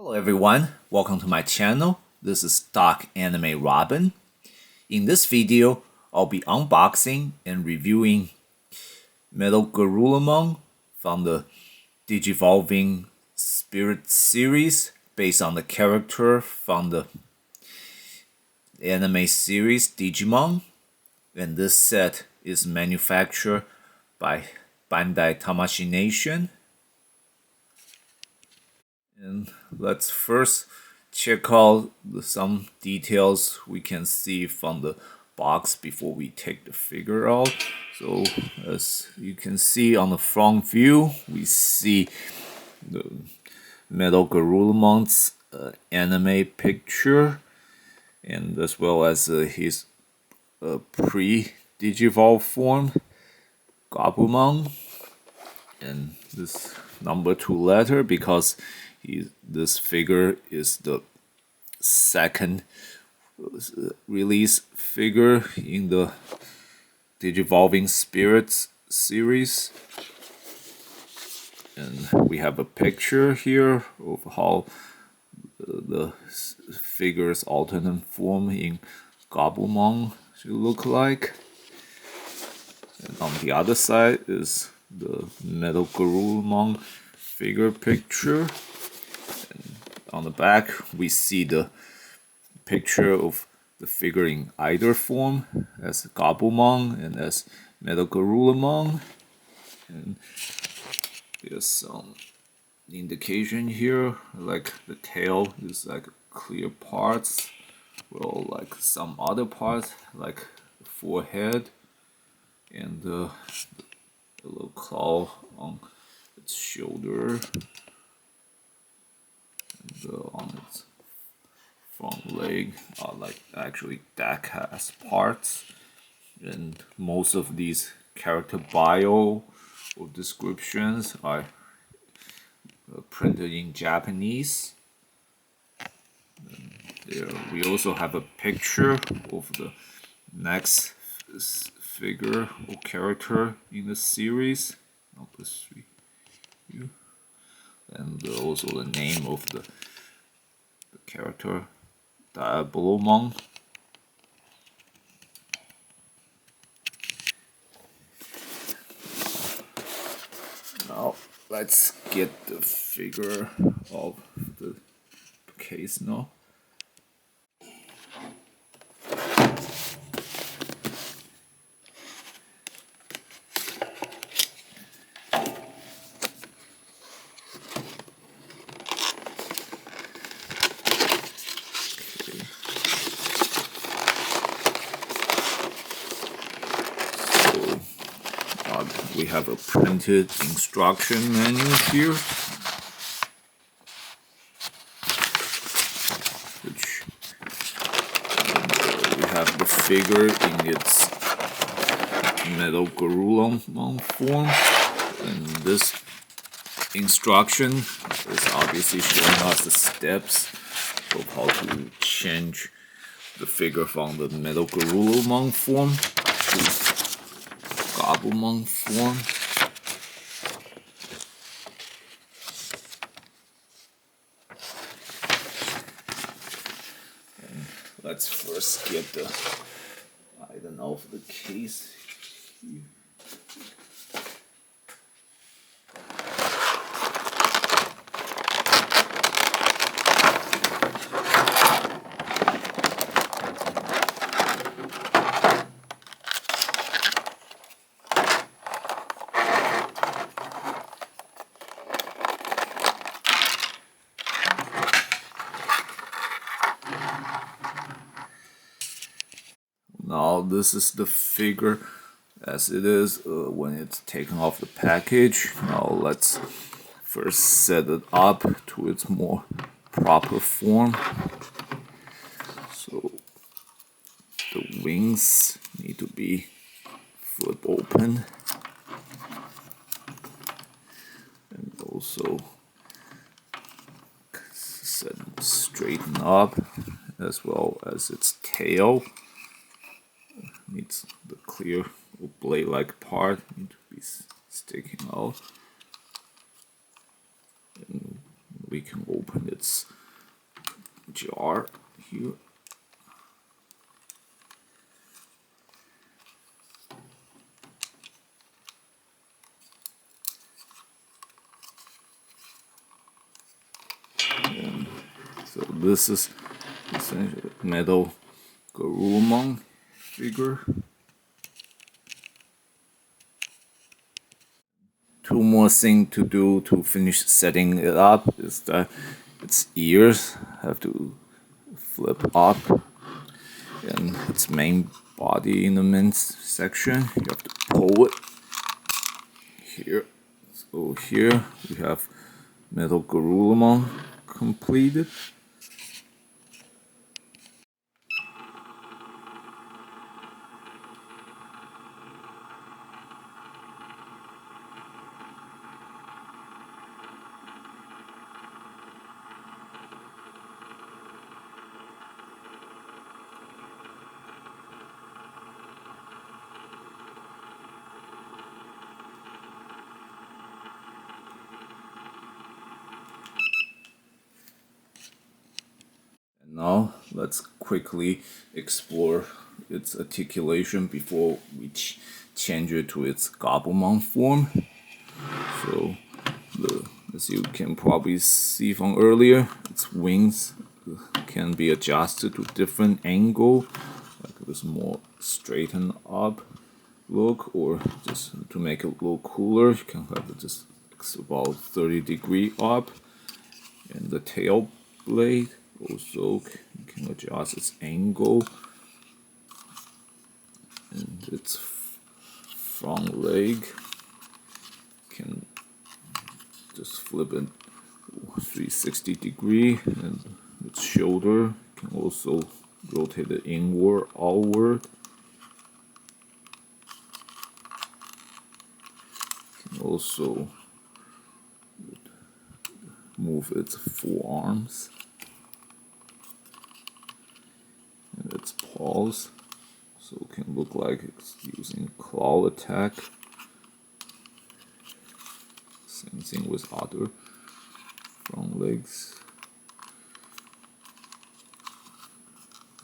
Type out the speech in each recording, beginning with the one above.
Hello everyone, welcome to my channel. This is Doc Anime Robin. In this video, I'll be unboxing and reviewing Metalgarurumon from the Digivolving Spirit series based on the character from the anime series Digimon. And this set is manufactured by Bandai Tamashii Nation. And let's first check out some details we can see from the box before we take the figure out. So as you can see on the front view, we see the Metalgarurumon's anime picture, and as well as his pre-Digivolve form, Gabumon, and this number 2 letter because this figure is the second release figure in the Digivolving Spirits series. And we have a picture here of how the figure's alternate form in Gabumon should look like. And on the other side is the Metalgarurumon figure picture. And on the back, we see the picture of the figure in either form, as Gabumon and as Metalgarurumon. And there's some indication here, like the tail is like clear parts, well, like some other parts, like the forehead and the little claw on its shoulder. On its front leg are like actually Diecast parts, and most of these character bio or descriptions are printed in Japanese. And there we also have a picture of the next figure or character in the series, number 3. And also the name of the character, Diecast. Now let's get the figure of the case now. We have a printed instruction manual here, which we have the figure in its Metalgarurumon form, and this instruction is obviously showing us the steps of how to change the figure from the Metalgarurumon form to Gabumon form. And let's first get the item out of the case here. Now this is the figure as it is when it's taken off the package. Now let's first set it up to its more proper form. So the wings need to be flip open, and also straighten up, as well as its tail needs the clear blade-like part need to be sticking out, and we can open its jar here. And so this is essentially Metalgarurumon figure. Two more things to do to finish setting it up is that its ears have to flip up, and its main body in the main section you have to pull it here. So here we have Metalgarurumon completed. Now let's quickly explore its articulation before we change it to its Gabumon form. So, as you can probably see from earlier, its wings can be adjusted to different angle, like this more straightened up look, or just to make it look cooler, you can have it just about 30-degree up. And the tail blade also can adjust its angle, and its front leg can just flip it 360-degree, and its shoulder can also rotate it inward, outward. Can also move its forearms and its paws, so it can look like it's using claw attack. Same thing with other front legs.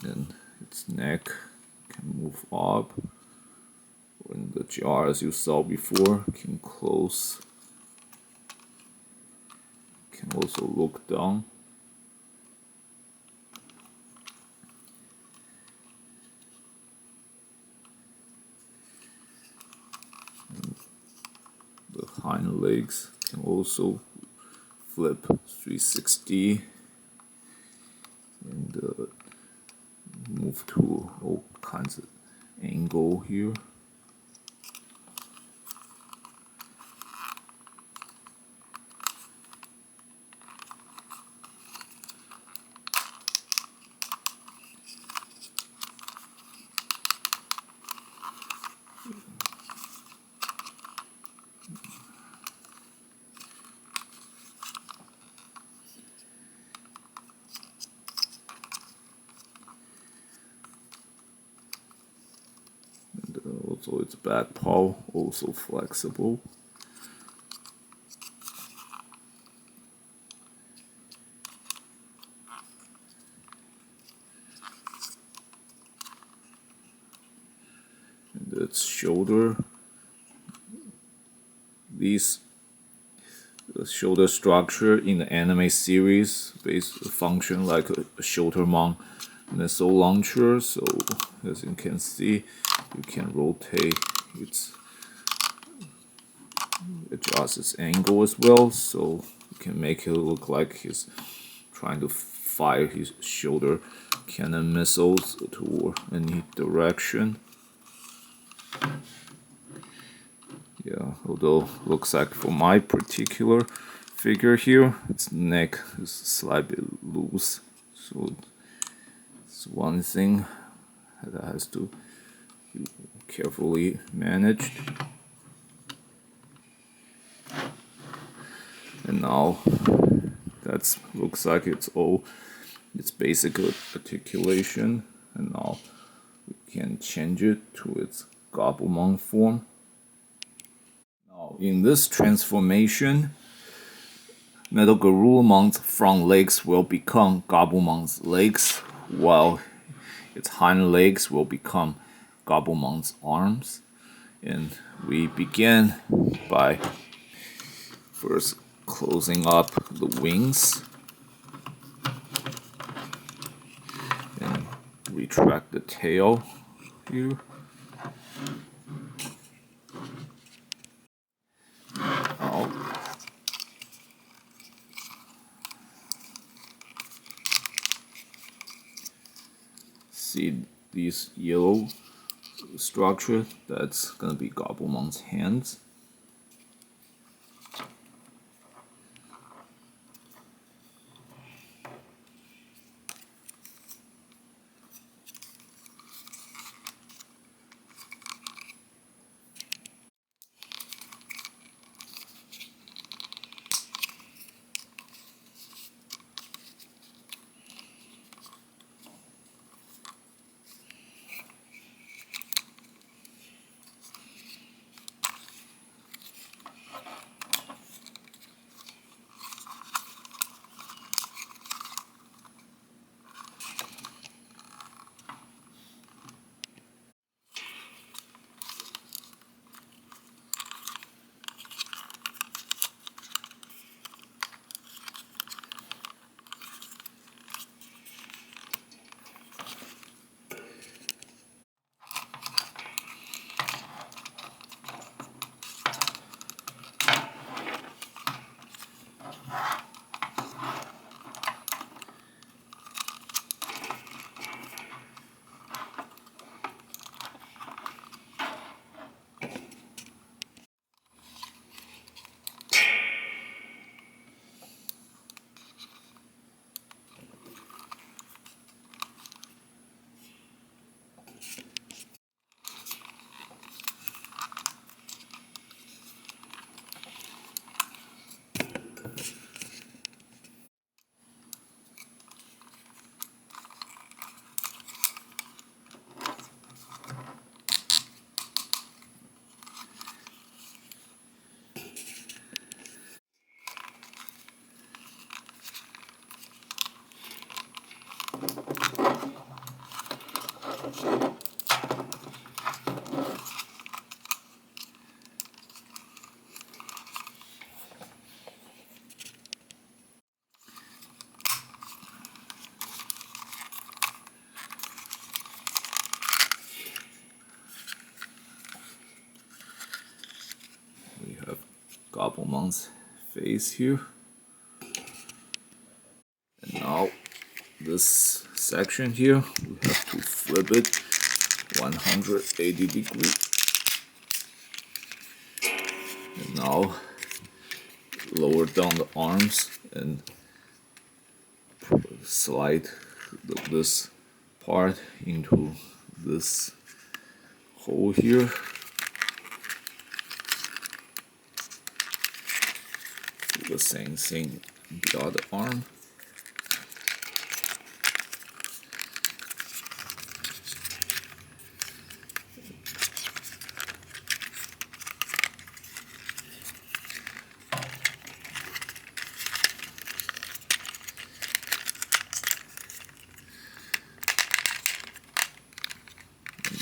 Then its neck can move up. When the jar, as you saw before, can close. Can also look down. And the hind legs can also flip 360 and move to all kinds of angle here. Also its back paw also flexible. And its shoulder. These shoulder structure in the anime series function like a shoulder-mount missile launcher. So as you can see, you can rotate adjust its angle as well, so you can make it look like he's trying to fire his shoulder cannon missiles toward any direction. Yeah, although looks like for my particular figure here, its neck is slightly loose, so it's one thing that has to be carefully managed. And now that looks like it's basic articulation, and now we can change it to its Gabumon form. Now in this transformation, Metalgarurumon's front legs will become Gabumon's legs, while its hind legs will become Gabumon's arms. And we begin by first closing up the wings and retract the tail here. Now, see these yellow structure? That's gonna be Gabumon's hands. We have Gabumon's face here. And now this section here, we have to flip it 180 degrees. And now lower down the arms and slide this part into this hole here. Do the same thing the other arm.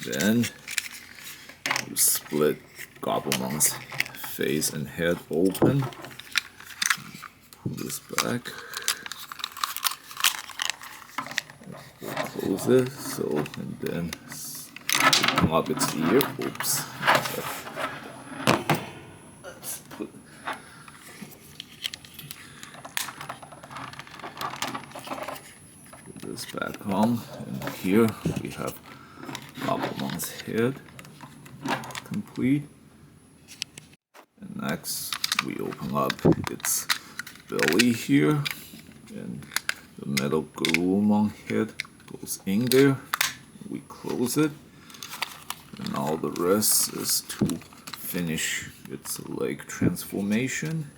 Then you split Gabumon's face and head open. Pull this back. We'll close it. So, and then open up its ear. Oops. Let's put this back on. And here we have Gabumon's head complete. And next we open up its belly here, and the Metalgarurumon head goes in there. We close it, and now the rest is to finish its leg transformation.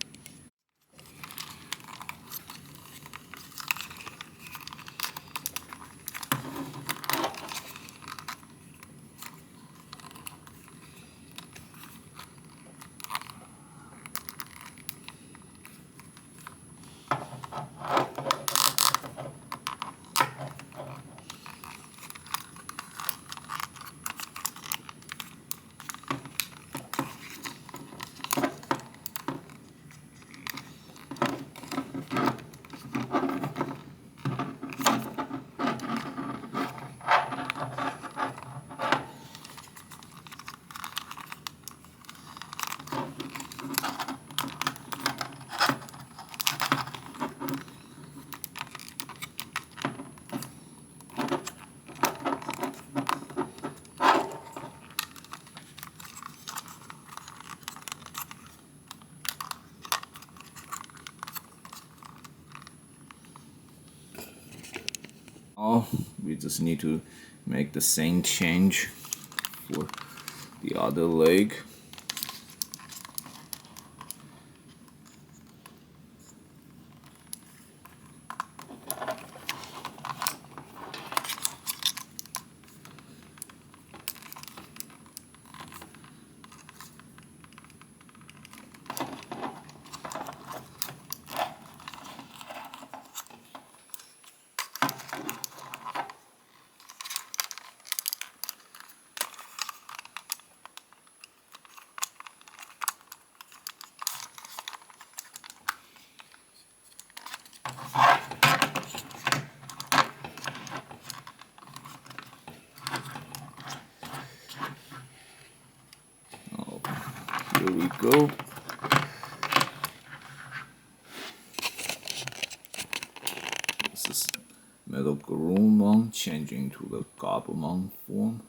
now we just need to make the same change for the other leg. Here we go. This is Metalgarurumon changing to the Gabumon form.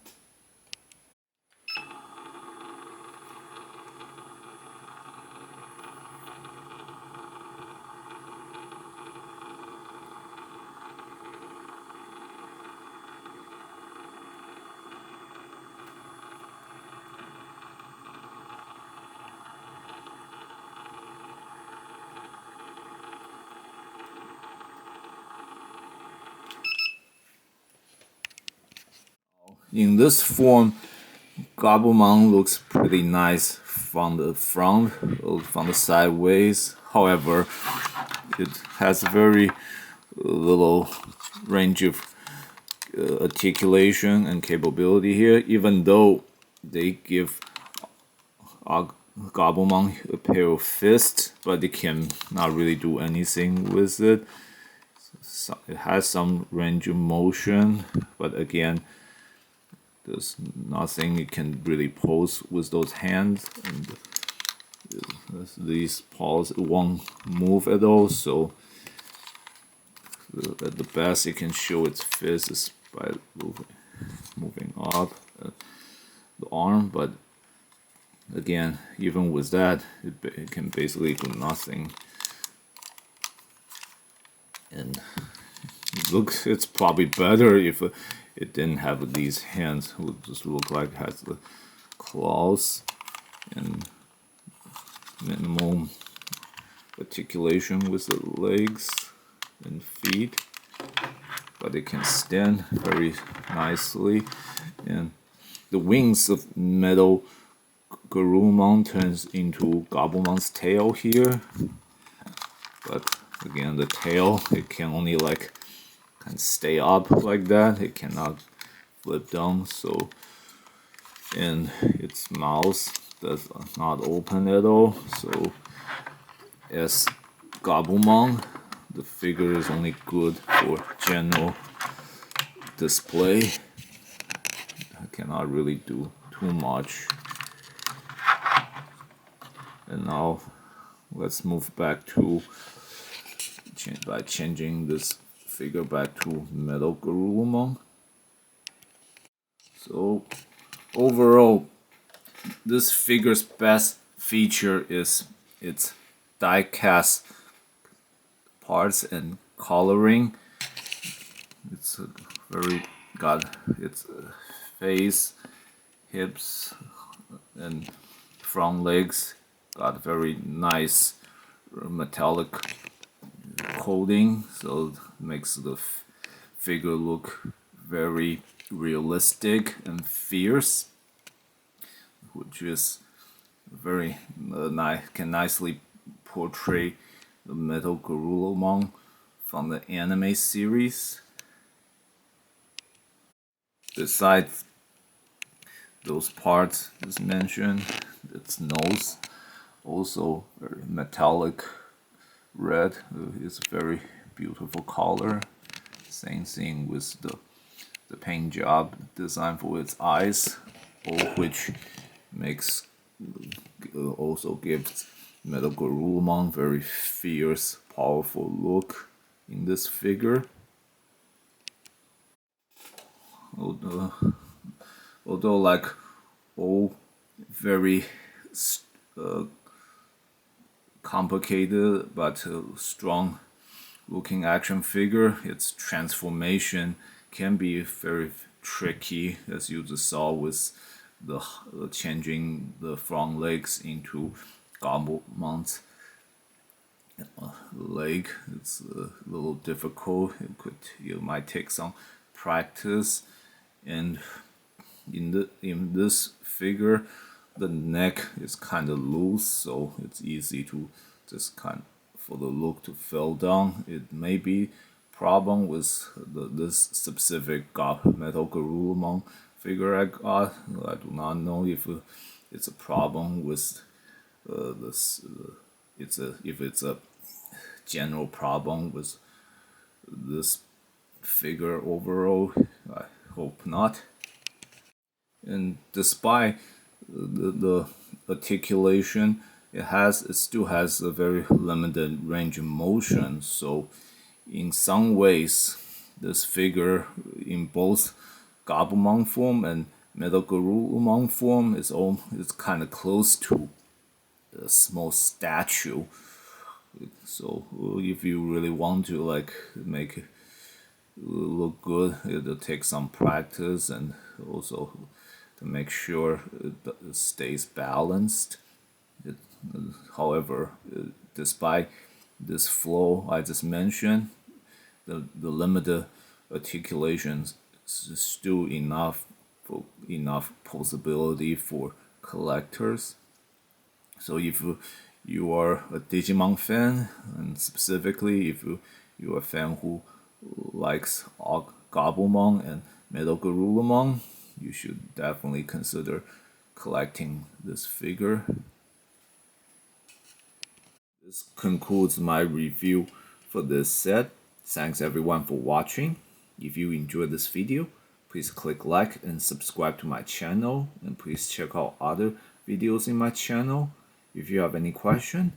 In this form, Gabumon looks pretty nice from the front, from the sideways. However, it has very little range of articulation and capability here, even though they give Gabumon a pair of fists, but they can not really do anything with it. So it has some range of motion, but again, there's nothing it can really pose with those hands, and these paws won't move at all, so at the best it can show its fist is by moving up the arm, but again, even with that, it can basically do nothing. And it's probably better if it didn't have these hands. It would just look like it has the claws and minimal articulation with the legs and feet, but it can stand very nicely. And the wings of Metalgarurumon turns into Gabumon's tail here, but again, the tail, it can only like can stay up like that, it cannot flip down. So, and its mouth does not open at all, so as Gabumon, the figure is only good for general display. I cannot really do too much. And now let's move back to by changing this figure back to Metalgarurumon. So overall, this figure's best feature is its die-cast parts and coloring. It's got its face, hips, and front legs got very nice metallic coating, so it makes the figure look very realistic and fierce, which is very can nicely portray the Metalgarurumon from the anime series. Besides those parts as mentioned, its nose also very metallic red is a very beautiful color. Same thing with the paint job design for its eyes, all which makes also gives Metalgarurumon very fierce, powerful look in this figure. Although like all very complicated but strong looking action figure, its transformation can be very tricky, as you just saw with the changing the front legs into Gabumon's leg. It's a little difficult. You might take some practice, and in this figure, the neck is kind of loose, so it's easy to just for the look to fall down. It may be problem with this specific Metalgarurumon figure I got. I do not know if it's a problem with this. If it's a general problem with this figure overall. I hope not. And despite the articulation, it still has a very limited range of motion. So in some ways, this figure in both Gabumon form and Metalgarurumon form is kind of close to a small statue. So if you really want to like make it look good, it'll take some practice, and also to make sure it stays balanced. However, despite this flaw I just mentioned, the limited articulations is still enough possibility for collectors. So if you are a Digimon fan, and specifically if you're a fan who likes Gabumon and Metalgarurumon, you should definitely consider collecting this figure. This concludes my review for this set. Thanks everyone for watching. If you enjoyed this video, please click like and subscribe to my channel, and please check out other videos in my channel. If you have any question,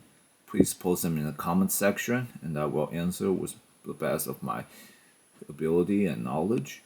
please post them in the comment section, and I will answer with the best of my ability and knowledge.